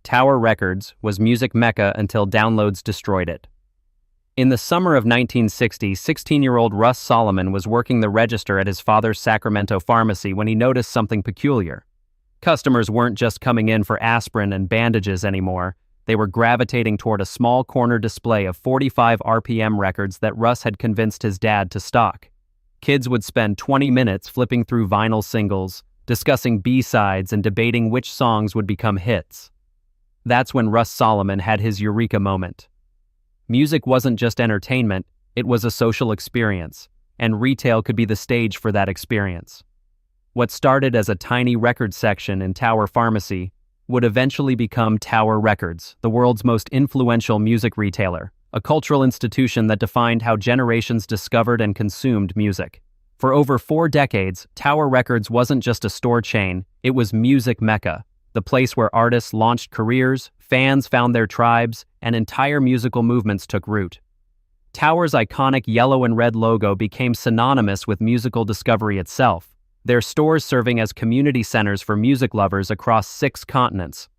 Tower Records was music mecca until downloads destroyed it. In the summer of 1960, 16-year-old Russ Solomon was working the register at his father's Sacramento pharmacy when he noticed something peculiar. Customers weren't just coming in for aspirin and bandages anymore. They were gravitating toward a small corner display of 45 RPM records that Russ had convinced his dad to stock. Kids would spend 20 minutes flipping through vinyl singles, discussing B-sides and debating which songs would become hits. That's when Russ Solomon had his eureka moment. Music wasn't just entertainment, it was a social experience, and retail could be the stage for that experience. What started as a tiny record section in Tower Pharmacy would eventually become Tower Records, the world's most influential music retailer, a cultural institution that defined how generations discovered and consumed music. For over 4 decades, Tower Records wasn't just a store chain, it was music mecca, the place where artists launched careers, fans found their tribes, and entire musical movements took root. Tower's iconic yellow and red logo became synonymous with musical discovery itself, their stores serving as community centers for music lovers across 6 continents.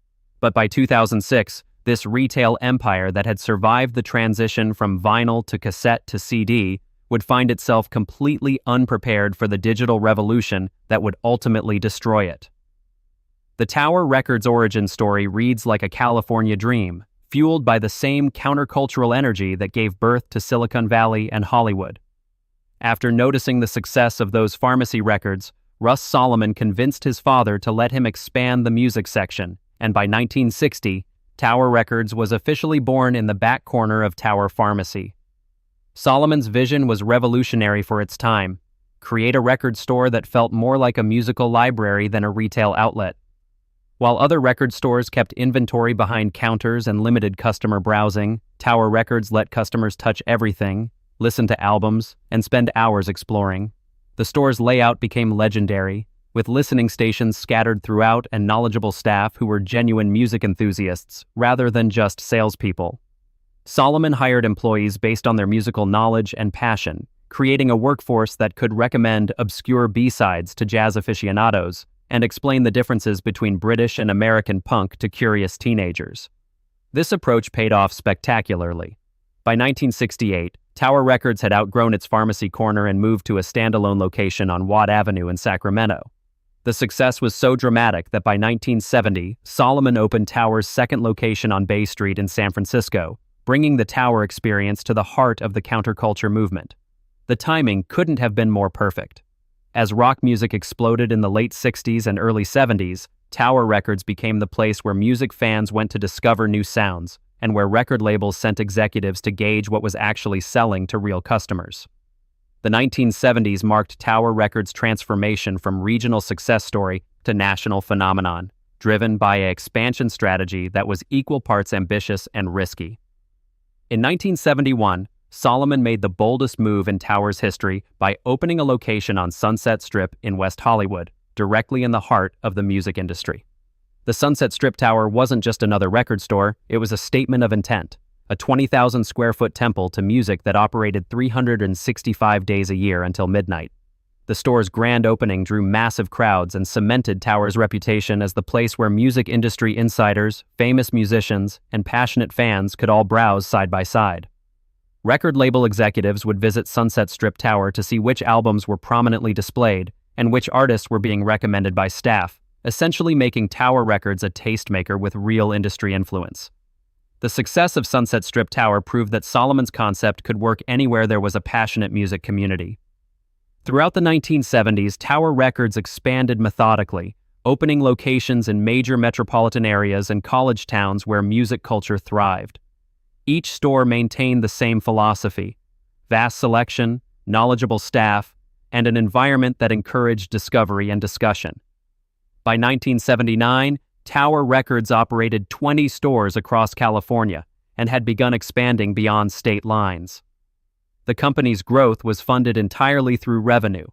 But by 2006, this retail empire that had survived the transition from vinyl to cassette to CD would find itself completely unprepared for the digital revolution that would ultimately destroy it. The Tower Records origin story reads like a California dream, fueled by the same countercultural energy that gave birth to Silicon Valley and Hollywood. After noticing the success of those pharmacy records, Russ Solomon convinced his father to let him expand the music section, and by 1960, Tower Records was officially born in the back corner of Tower Pharmacy. Solomon's vision was revolutionary for its time: create a record store that felt more like a musical library than a retail outlet. While other record stores kept inventory behind counters and limited customer browsing, Tower Records let customers touch everything, listen to albums, and spend hours exploring. The store's layout became legendary, with listening stations scattered throughout and knowledgeable staff who were genuine music enthusiasts rather than just salespeople. Solomon hired employees based on their musical knowledge and passion, creating a workforce that could recommend obscure B-sides to jazz aficionados and explain the differences between British and American punk to curious teenagers. This approach paid off spectacularly. By 1968, Tower Records had outgrown its pharmacy corner and moved to a standalone location on Watt Avenue in Sacramento. The success was so dramatic that by 1970, Solomon opened Tower's second location on Bay Street in San Francisco, bringing the Tower experience to the heart of the counterculture movement. The timing couldn't have been more perfect. As rock music exploded in the late 60s and early 70s, Tower Records became the place where music fans went to discover new sounds, and where record labels sent executives to gauge what was actually selling to real customers. The 1970s marked Tower Records' transformation from regional success story to national phenomenon, driven by an expansion strategy that was equal parts ambitious and risky. In 1971, Solomon made the boldest move in Tower's history by opening a location on Sunset Strip in West Hollywood, directly in the heart of the music industry. The Sunset Strip Tower wasn't just another record store, it was a statement of intent, a 20,000-square-foot temple to music that operated 365 days a year until midnight. The store's grand opening drew massive crowds and cemented Tower's reputation as the place where music industry insiders, famous musicians, and passionate fans could all browse side by side. Record label executives would visit Sunset Strip Tower to see which albums were prominently displayed and which artists were being recommended by staff, essentially making Tower Records a tastemaker with real industry influence. The success of Sunset Strip Tower proved that Solomon's concept could work anywhere there was a passionate music community. Throughout the 1970s, Tower Records expanded methodically, opening locations in major metropolitan areas and college towns where music culture thrived. Each store maintained the same philosophy: vast selection, knowledgeable staff, and an environment that encouraged discovery and discussion. By 1979, Tower Records operated 20 stores across California and had begun expanding beyond state lines. The company's growth was funded entirely through revenue,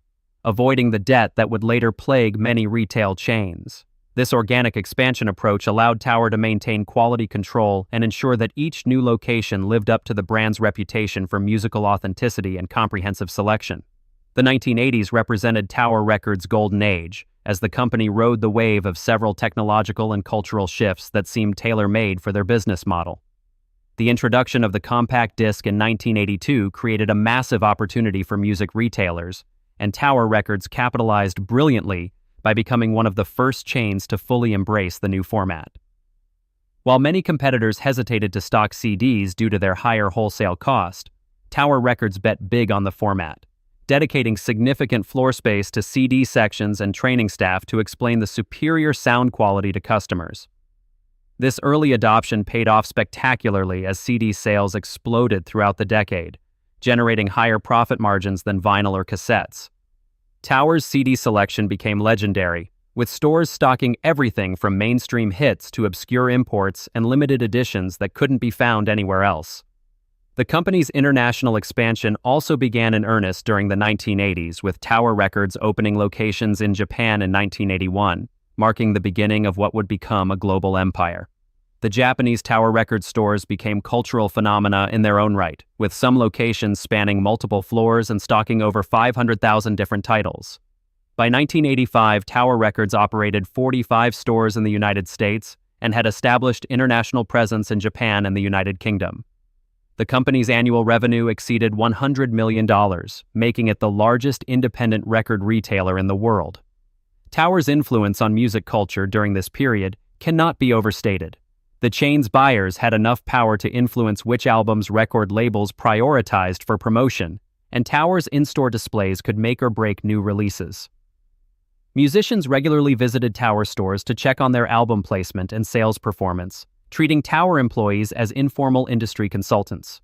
avoiding the debt that would later plague many retail chains. This organic expansion approach allowed Tower to maintain quality control and ensure that each new location lived up to the brand's reputation for musical authenticity and comprehensive selection. The 1980s represented Tower Records' golden age, as the company rode the wave of several technological and cultural shifts that seemed tailor-made for their business model. The introduction of the compact disc in 1982 created a massive opportunity for music retailers, and Tower Records capitalized brilliantly by becoming one of the first chains to fully embrace the new format. While many competitors hesitated to stock CDs due to their higher wholesale cost, Tower Records bet big on the format, dedicating significant floor space to CD sections and training staff to explain the superior sound quality to customers. This early adoption paid off spectacularly as CD sales exploded throughout the decade, generating higher profit margins than vinyl or cassettes. Tower's CD selection became legendary, with stores stocking everything from mainstream hits to obscure imports and limited editions that couldn't be found anywhere else. The company's international expansion also began in earnest during the 1980s, with Tower Records opening locations in Japan in 1981, marking the beginning of what would become a global empire. The Japanese Tower Records stores became cultural phenomena in their own right, with some locations spanning multiple floors and stocking over 500,000 different titles. By 1985, Tower Records operated 45 stores in the United States and had established international presence in Japan and the United Kingdom. The company's annual revenue exceeded $100 million, making it the largest independent record retailer in the world. Tower's influence on music culture during this period cannot be overstated. The chain's buyers had enough power to influence which albums record labels prioritized for promotion, and Tower's in-store displays could make or break new releases. Musicians regularly visited Tower stores to check on their album placement and sales performance, treating Tower employees as informal industry consultants.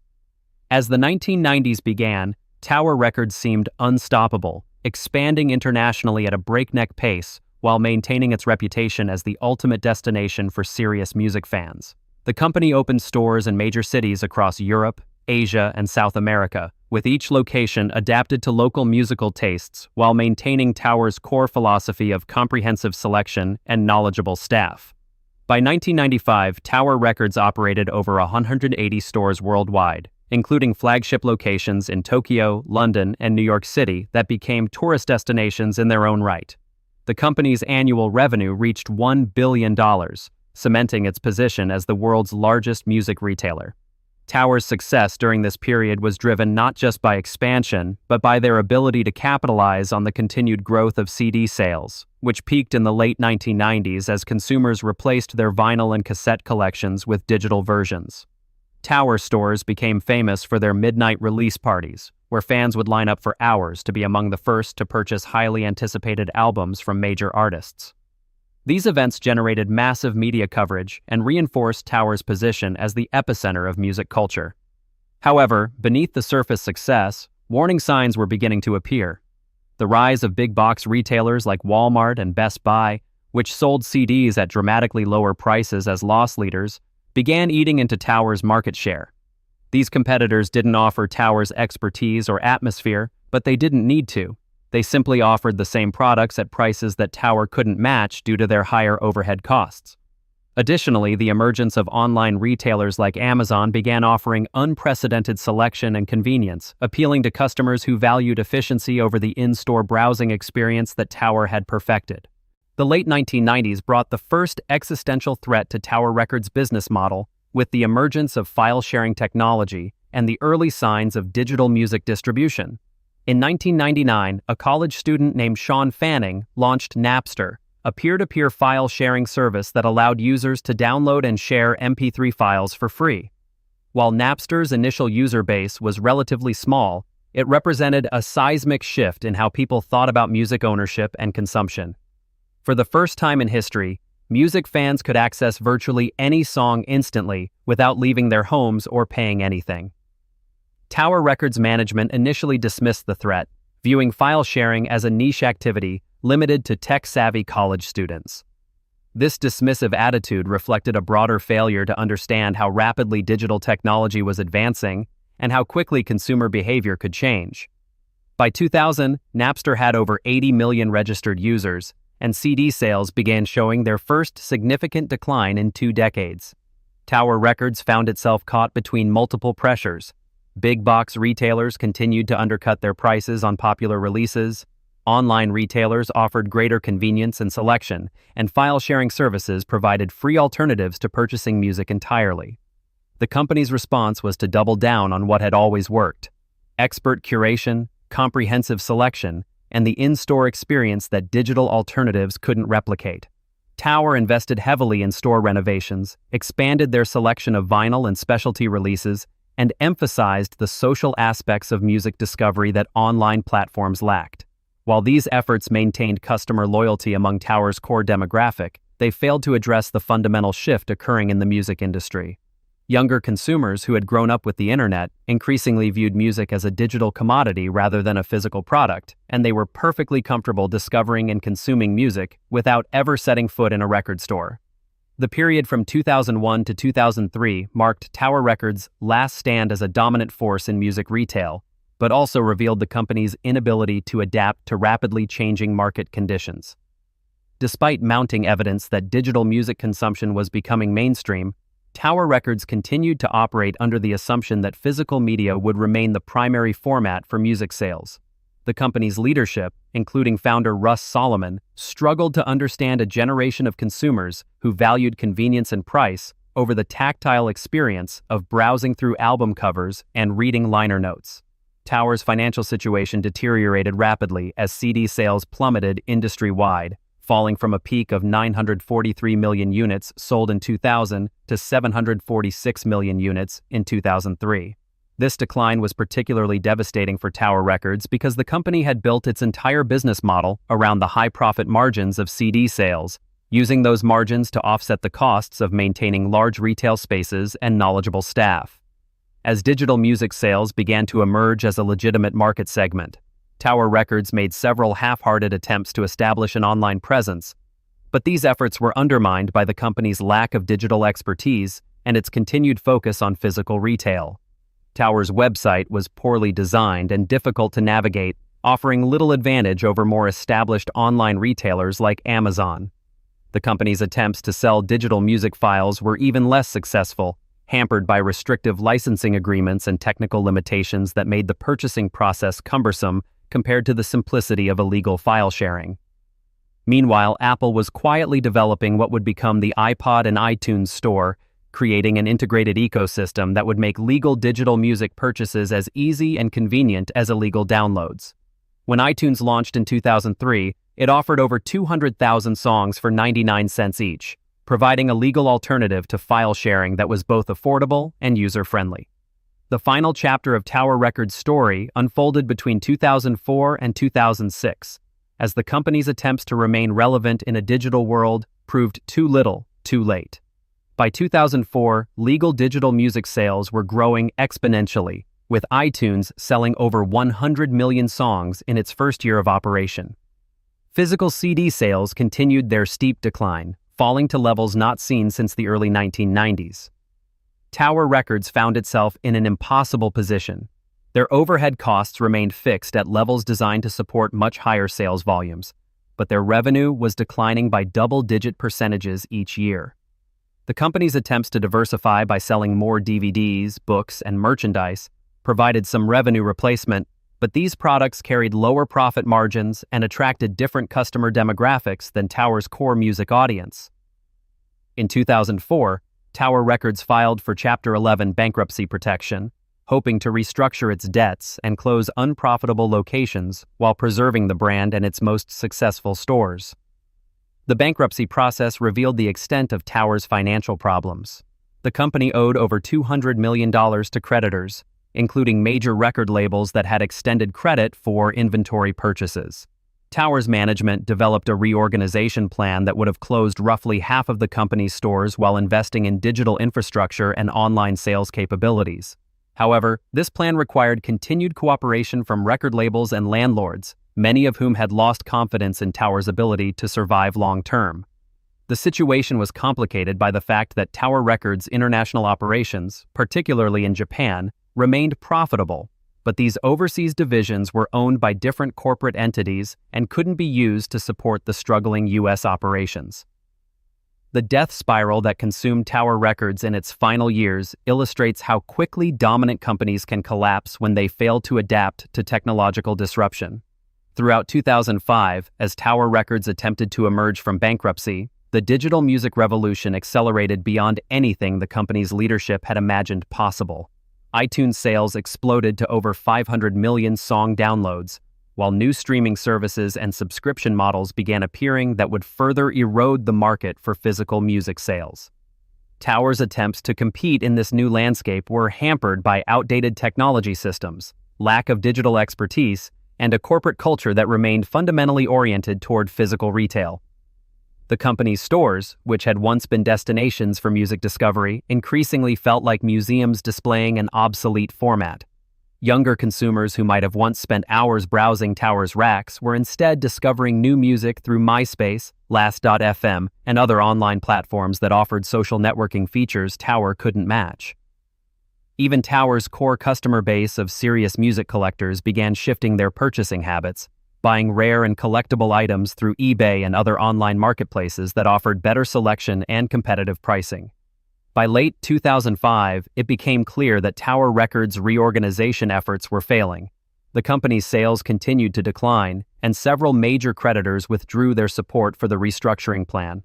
As the 1990s began, Tower Records seemed unstoppable, expanding internationally at a breakneck pace while maintaining its reputation as the ultimate destination for serious music fans. The company opened stores in major cities across Europe, Asia, and South America, with each location adapted to local musical tastes while maintaining Tower's core philosophy of comprehensive selection and knowledgeable staff. By 1995, Tower Records operated over 180 stores worldwide, including flagship locations in Tokyo, London, and New York City that became tourist destinations in their own right. The company's annual revenue reached $1 billion, cementing its position as the world's largest music retailer. Tower's success during this period was driven not just by expansion, but by their ability to capitalize on the continued growth of CD sales, which peaked in the late 1990s as consumers replaced their vinyl and cassette collections with digital versions. Tower stores became famous for their midnight release parties, where fans would line up for hours to be among the first to purchase highly anticipated albums from major artists. These events generated massive media coverage and reinforced Tower's position as the epicenter of music culture. However, beneath the surface success, warning signs were beginning to appear. The rise of big-box retailers like Walmart and Best Buy, which sold CDs at dramatically lower prices as loss leaders, began eating into Tower's market share. These competitors didn't offer Tower's expertise or atmosphere, but they didn't need to. They simply offered the same products at prices that Tower couldn't match due to their higher overhead costs. Additionally, the emergence of online retailers like Amazon began offering unprecedented selection and convenience, appealing to customers who valued efficiency over the in-store browsing experience that Tower had perfected. The late 1990s brought the first existential threat to Tower Records' business model, with the emergence of file-sharing technology and the early signs of digital music distribution. In 1999, a college student named Sean Fanning launched Napster, a peer-to-peer file-sharing service that allowed users to download and share MP3 files for free. While Napster's initial user base was relatively small, it represented a seismic shift in how people thought about music ownership and consumption. For the first time in history, music fans could access virtually any song instantly without leaving their homes or paying anything. Tower Records management initially dismissed the threat, viewing file sharing as a niche activity limited to tech-savvy college students. This dismissive attitude reflected a broader failure to understand how rapidly digital technology was advancing and how quickly consumer behavior could change. By 2000, Napster had over 80 million registered users, and CD sales began showing their first significant decline in 2 decades. Tower Records found itself caught between multiple pressures. Big box retailers continued to undercut their prices on popular releases. Online retailers offered greater convenience and selection, and file-sharing services provided free alternatives to purchasing music entirely. The company's response was to double down on what had always worked: expert curation, comprehensive selection, and the in-store experience that digital alternatives couldn't replicate. Tower invested heavily in store renovations, expanded their selection of vinyl and specialty releases, and emphasized the social aspects of music discovery that online platforms lacked. While these efforts maintained customer loyalty among Tower's core demographic, they failed to address the fundamental shift occurring in the music industry. Younger consumers who had grown up with the internet increasingly viewed music as a digital commodity rather than a physical product, and they were perfectly comfortable discovering and consuming music without ever setting foot in a record store. The period from 2001 to 2003 marked Tower Records' last stand as a dominant force in music retail, but also revealed the company's inability to adapt to rapidly changing market conditions. Despite mounting evidence that digital music consumption was becoming mainstream, Tower Records continued to operate under the assumption that physical media would remain the primary format for music sales. The company's leadership, including founder Russ Solomon, struggled to understand a generation of consumers who valued convenience and price over the tactile experience of browsing through album covers and reading liner notes. Tower's financial situation deteriorated rapidly as CD sales plummeted industry-wide, falling from a peak of 943 million units sold in 2000 to 746 million units in 2003. This decline was particularly devastating for Tower Records because the company had built its entire business model around the high profit margins of CD sales, using those margins to offset the costs of maintaining large retail spaces and knowledgeable staff. As digital music sales began to emerge as a legitimate market segment, Tower Records made several half-hearted attempts to establish an online presence, but these efforts were undermined by the company's lack of digital expertise and its continued focus on physical retail. Tower's website was poorly designed and difficult to navigate, offering little advantage over more established online retailers like Amazon. The company's attempts to sell digital music files were even less successful, hampered by restrictive licensing agreements and technical limitations that made the purchasing process cumbersome compared to the simplicity of illegal file sharing. Meanwhile, Apple was quietly developing what would become the iPod and iTunes Store, creating an integrated ecosystem that would make legal digital music purchases as easy and convenient as illegal downloads. When iTunes launched in 2003, it offered over 200,000 songs for 99 cents each, providing a legal alternative to file sharing that was both affordable and user-friendly. The final chapter of Tower Records' story unfolded between 2004 and 2006, as the company's attempts to remain relevant in a digital world proved too little, too late. By 2004, legal digital music sales were growing exponentially, with iTunes selling over 100 million songs in its first year of operation. Physical CD sales continued their steep decline, falling to levels not seen since the early 1990s. Tower Records found itself in an impossible position. Their overhead costs remained fixed at levels designed to support much higher sales volumes, but their revenue was declining by double-digit percentages each year. The company's attempts to diversify by selling more DVDs, books, and merchandise provided some revenue replacement, but these products carried lower profit margins and attracted different customer demographics than Tower's core music audience. In 2004, Tower Records filed for Chapter 11 bankruptcy protection, hoping to restructure its debts and close unprofitable locations while preserving the brand and its most successful stores. The bankruptcy process revealed the extent of Tower's financial problems. The company owed over $200 million to creditors, including major record labels that had extended credit for inventory purchases. Tower's management developed a reorganization plan that would have closed roughly half of the company's stores while investing in digital infrastructure and online sales capabilities. However, this plan required continued cooperation from record labels and landlords, many of whom had lost confidence in Tower's ability to survive long-term. The situation was complicated by the fact that Tower Records' international operations, particularly in Japan, remained profitable, but these overseas divisions were owned by different corporate entities and couldn't be used to support the struggling U.S. operations. The death spiral that consumed Tower Records in its final years illustrates how quickly dominant companies can collapse when they fail to adapt to technological disruption. Throughout 2005, as Tower Records attempted to emerge from bankruptcy, the digital music revolution accelerated beyond anything the company's leadership had imagined possible. iTunes sales exploded to over 500 million song downloads, while new streaming services and subscription models began appearing that would further erode the market for physical music sales. Tower's attempts to compete in this new landscape were hampered by outdated technology systems, lack of digital expertise, and a corporate culture that remained fundamentally oriented toward physical retail. The company's stores, which had once been destinations for music discovery, increasingly felt like museums displaying an obsolete format. Younger consumers who might have once spent hours browsing Tower's racks were instead discovering new music through MySpace, Last.fm, and other online platforms that offered social networking features Tower couldn't match. Even Tower's core customer base of serious music collectors began shifting their purchasing habits, buying rare and collectible items through eBay and other online marketplaces that offered better selection and competitive pricing. By late 2005, it became clear that Tower Records' reorganization efforts were failing. The company's sales continued to decline, and several major creditors withdrew their support for the restructuring plan.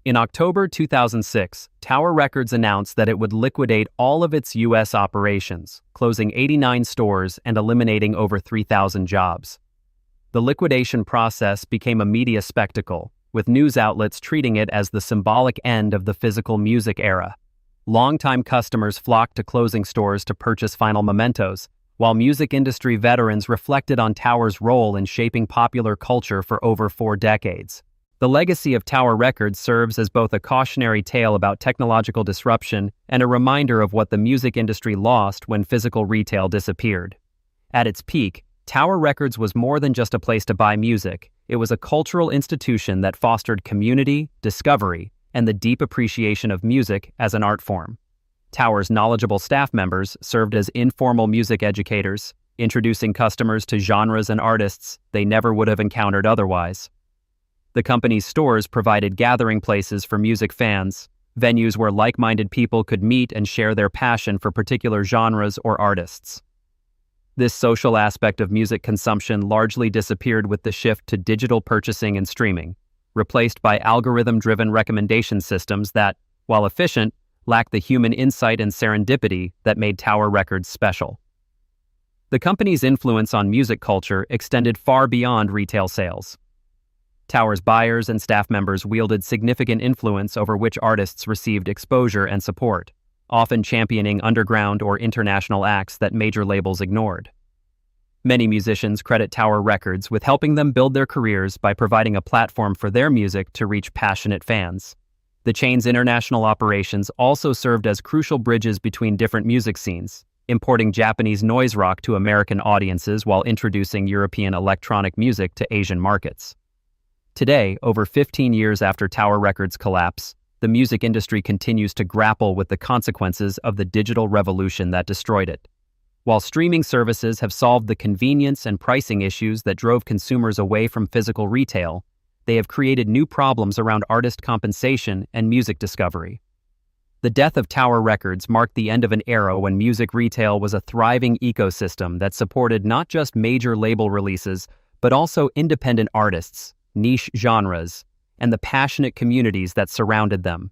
In October 2006, Tower Records announced that it would liquidate all of its U.S. operations, closing 89 stores and eliminating over 3,000 jobs. The liquidation process became a media spectacle, with news outlets treating it as the symbolic end of the physical music era. Longtime customers flocked to closing stores to purchase final mementos, while music industry veterans reflected on Tower's role in shaping popular culture for over 4 decades. The legacy of Tower Records serves as both a cautionary tale about technological disruption and a reminder of what the music industry lost when physical retail disappeared. At its peak, Tower Records was more than just a place to buy music. It was a cultural institution that fostered community, discovery, and the deep appreciation of music as an art form. Tower's knowledgeable staff members served as informal music educators, introducing customers to genres and artists they never would have encountered otherwise. The company's stores provided gathering places for music fans, venues where like-minded people could meet and share their passion for particular genres or artists. This social aspect of music consumption largely disappeared with the shift to digital purchasing and streaming, replaced by algorithm-driven recommendation systems that, while efficient, lacked the human insight and serendipity that made Tower Records special. The company's influence on music culture extended far beyond retail sales. Tower's buyers and staff members wielded significant influence over which artists received exposure and support, often championing underground or international acts that major labels ignored. Many musicians credit Tower Records with helping them build their careers by providing a platform for their music to reach passionate fans. The chain's international operations also served as crucial bridges between different music scenes, importing Japanese noise rock to American audiences while introducing European electronic music to Asian markets. Today, over 15 years after Tower Records' collapse, the music industry continues to grapple with the consequences of the digital revolution that destroyed it. While streaming services have solved the convenience and pricing issues that drove consumers away from physical retail, they have created new problems around artist compensation and music discovery. The death of Tower Records marked the end of an era when music retail was a thriving ecosystem that supported not just major label releases, but also independent artists, niche genres, and the passionate communities that surrounded them.